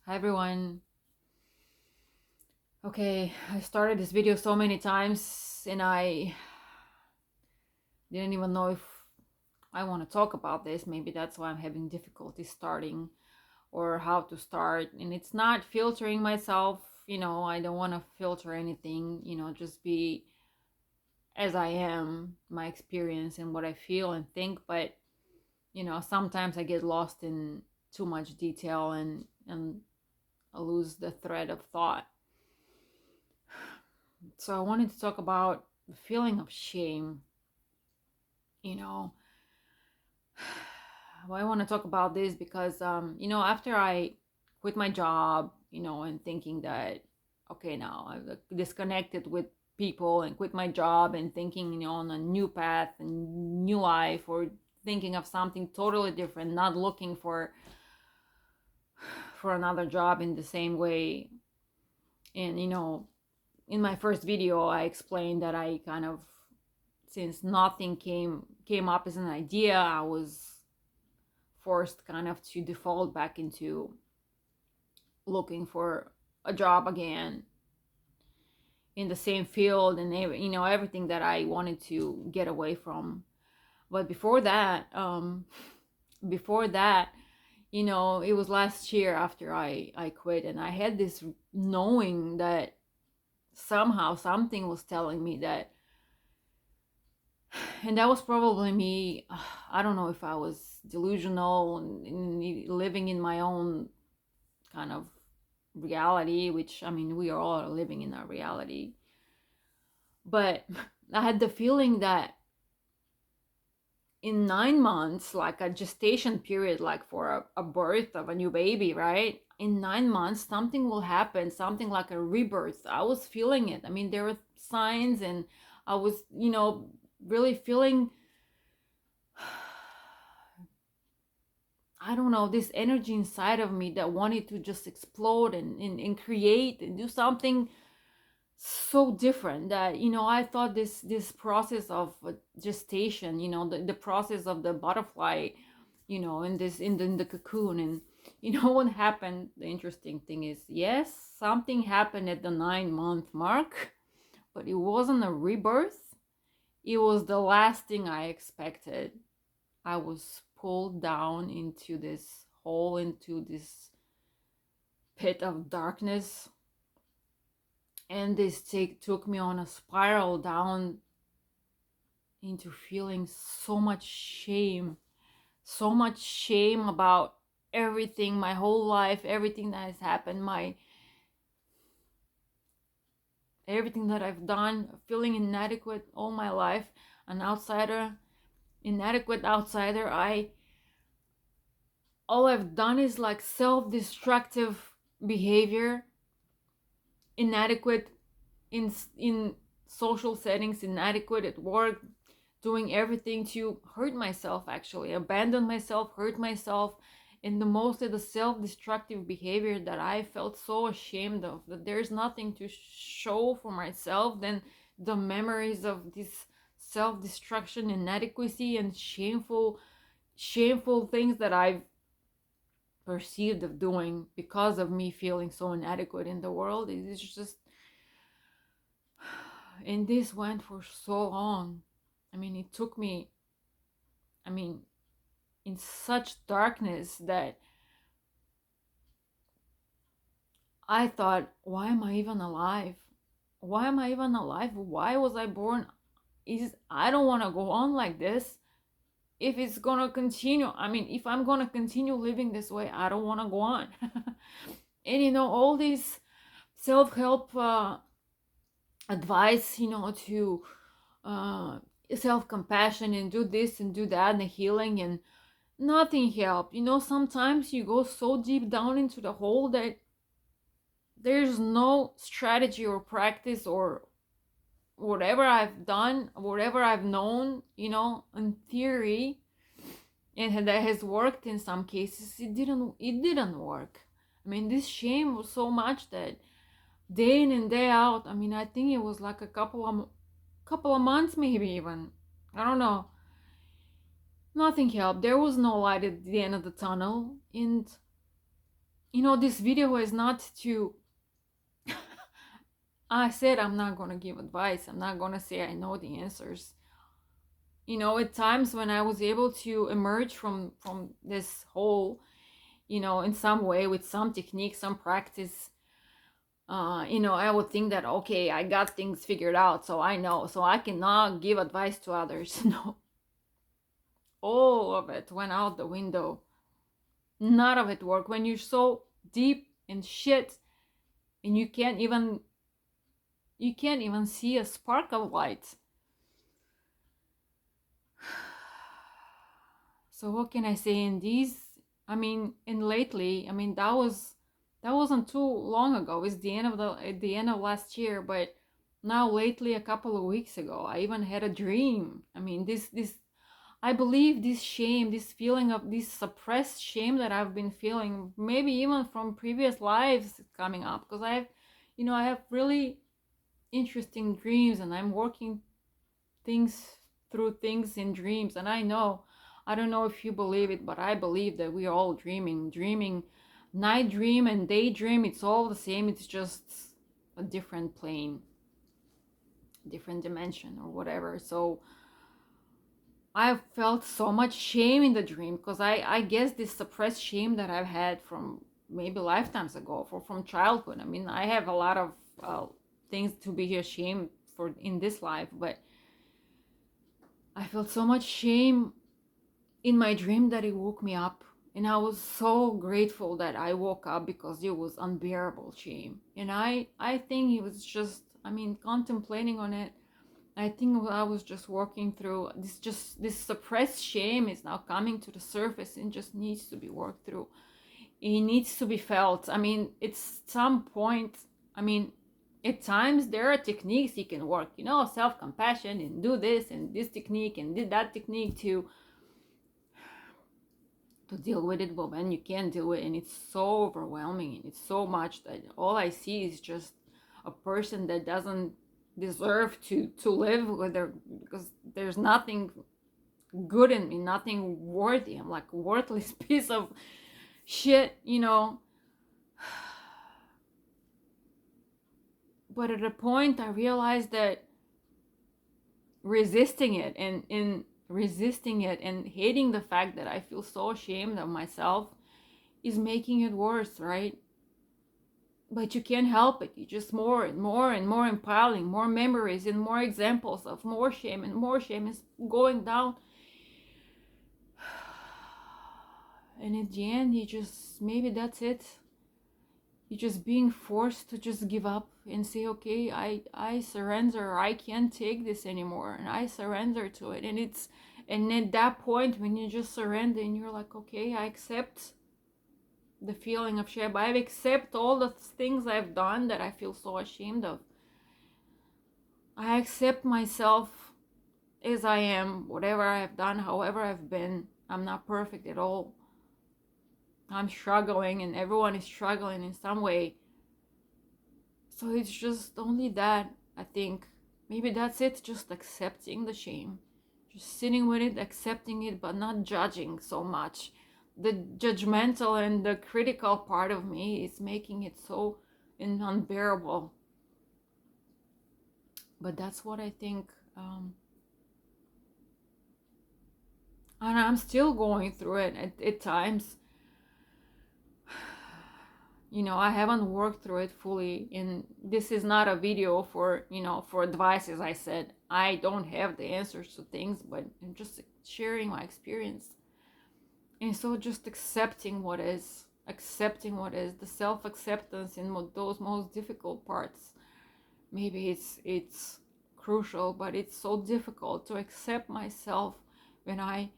Hi everyone. Okay, I started this video so many times and I didn't even know if I want to talk about this. Maybe that's why I'm having difficulty starting or how to start. And it's not filtering myself, I don't want to filter anything, just be as I am, my experience and what I feel and think. But, sometimes I get lost in too much detail and I lose the thread of thought. So I wanted to talk about the feeling of shame. You know, I want to talk about this because, after I quit my job, and thinking that, okay, now I've disconnected with people and quit my job and thinking, on a new path and new life, or thinking of something totally different, not looking for another job in the same way. And, in my first video, I explained that I kind of, since nothing came up as an idea, I was forced kind of to default back into looking for a job again in the same field and everything that I wanted to get away from. But before that, it was last year after I quit, and I had this knowing that somehow something was telling me that, and that was probably me. I don't know if I was delusional and living in my own kind of reality, which, I mean, we are all living in our reality. But I had the feeling that in 9 months, like a gestation period, like for a birth of a new baby, right? In 9 months, something will happen, something like a rebirth. I was feeling it. I mean, there were signs, and I was, really feeling, I don't know, this energy inside of me that wanted to just explode and create and do something so different. That, I thought this process of gestation, the process of the butterfly, in the cocoon. And what happened, the interesting thing is, yes, something happened at the 9-month mark, but it wasn't a rebirth. It was the last thing I expected. I was pulled down into this hole, into this pit of darkness, and this took me on a spiral down into feeling so much shame about everything, my whole life, everything that has happened, everything that I've done, feeling inadequate all my life, an outsider, inadequate outsider. All I've done is like self-destructive behavior, inadequate in social settings, inadequate at work, doing everything to hurt myself, actually abandon myself, hurt myself, in the mostly the self-destructive behavior that I felt so ashamed of, that there's nothing to show for myself than the memories of this self-destruction, inadequacy, and shameful things that I've perceived of doing because of me feeling so inadequate in the world. It's just, and this went for so long. I mean, it took me, in such darkness that I thought, why am I even alive? Why am I even alive? Why was I born? I don't want to go on like this. If it's gonna continue, if I'm gonna continue living this way, I don't want to go on. And all these self-help advice, to self-compassion and do this and do that and the healing, and nothing helped. Sometimes you go so deep down into the hole that there's no strategy or practice or whatever I've done, whatever I've known, in theory, and that has worked in some cases, it didn't work. This shame was so much that day in and day out, I think it was like a couple of months, maybe even, I don't know, nothing helped. There was no light at the end of the tunnel. And this video is not to, I said I'm not going to give advice. I'm not going to say I know the answers. At times when I was able to emerge from this hole, in some way with some technique, some practice, I would think that, okay, I got things figured out, so I know, so I cannot give advice to others. No, all of it went out the window. None of it worked when you're so deep in shit and you can't even see a spark of light. So what can I say in these? In lately, that wasn't too long ago. It's at the end of last year, but now lately, a couple of weeks ago, I even had a dream. This I believe this shame, this feeling of this suppressed shame that I've been feeling, maybe even from previous lives, coming up, because I have really interesting dreams, and I'm working things through things in dreams. And I don't know if you believe it, but I believe that we are all dreaming night dream and daydream. It's all the same. It's just a different plane, different dimension, or whatever. So I felt so much shame in the dream, because I guess this suppressed shame that I've had from maybe lifetimes ago, from childhood. I have a lot of things to be ashamed for in this life, but I felt so much shame in my dream that it woke me up. And I was so grateful that I woke up, because it was unbearable shame. And I think it was just, contemplating on it, I think I was just working through this suppressed shame is now coming to the surface and just needs to be worked through. It needs to be felt. It's some point. At times there are techniques you can work, self-compassion, and do this and this technique and did that technique to deal with it. But when you can't deal with it, and it's so overwhelming, and it's so much that all I see is just a person that doesn't deserve to live with her, because there's nothing good in me, nothing worthy. I'm like a worthless piece of shit. But at a point I realized that resisting it and hating the fact that I feel so ashamed of myself is making it worse, right? But you can't help it. You just more and more and more impiling more memories and more examples of more shame, and more shame is going down. And at the end, maybe that's it. You're just being forced to just give up and say, okay, I surrender. I can't take this anymore, and I surrender to it. And at that point, when you just surrender and you're like, okay, I accept the feeling of shame. I accept all the things I've done that I feel so ashamed of. I accept myself as I am, whatever I've done, however I've been. I'm not perfect at all. I'm struggling, and everyone is struggling in some way. So it's just only that, I think. Maybe that's it, just accepting the shame. Just sitting with it, accepting it, but not judging so much. The judgmental and the critical part of me is making it so unbearable. But that's what I think. And I'm still going through it at times. I haven't worked through it fully, and this is not a video for advice. As I said, I don't have the answers to things, but I'm just sharing my experience. And so just accepting what is, the self-acceptance in those most difficult parts. Maybe it's crucial, but it's so difficult to accept myself when I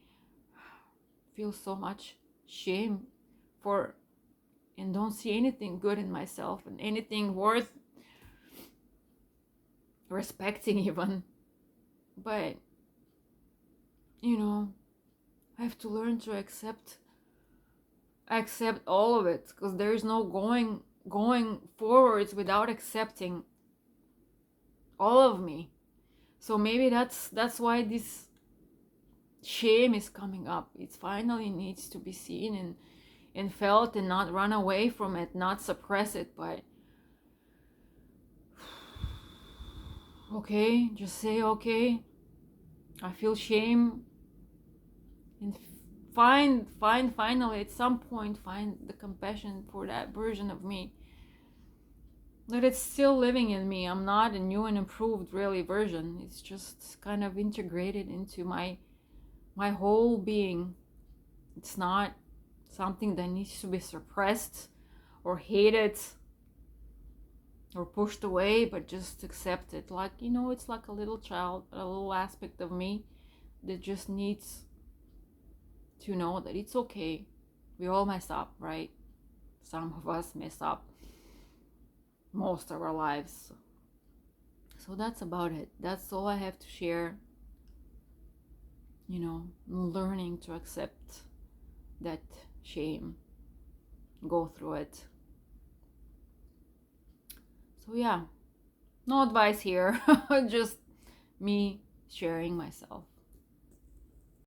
feel so much shame for and don't see anything good in myself and anything worth respecting even. But I have to learn to accept all of it, because there is no going forwards without accepting all of me. So maybe that's why this shame is coming up. It finally needs to be seen, and felt, and not run away from it, not suppress it, but okay, just say, okay, I feel shame, and finally at some point find the compassion for that version of me, that it's still living in me. I'm not a new and improved really version. It's just kind of integrated into my whole being. It's not something that needs to be suppressed or hated or pushed away, but just accepted. Like, you know, it's like a little child, a little aspect of me that just needs to know that it's okay. We all mess up, right? Some of us mess up most of our lives. So that's about it. That's all I have to share. You know, learning to accept that shame, go through it. So yeah, no advice here, just me sharing myself.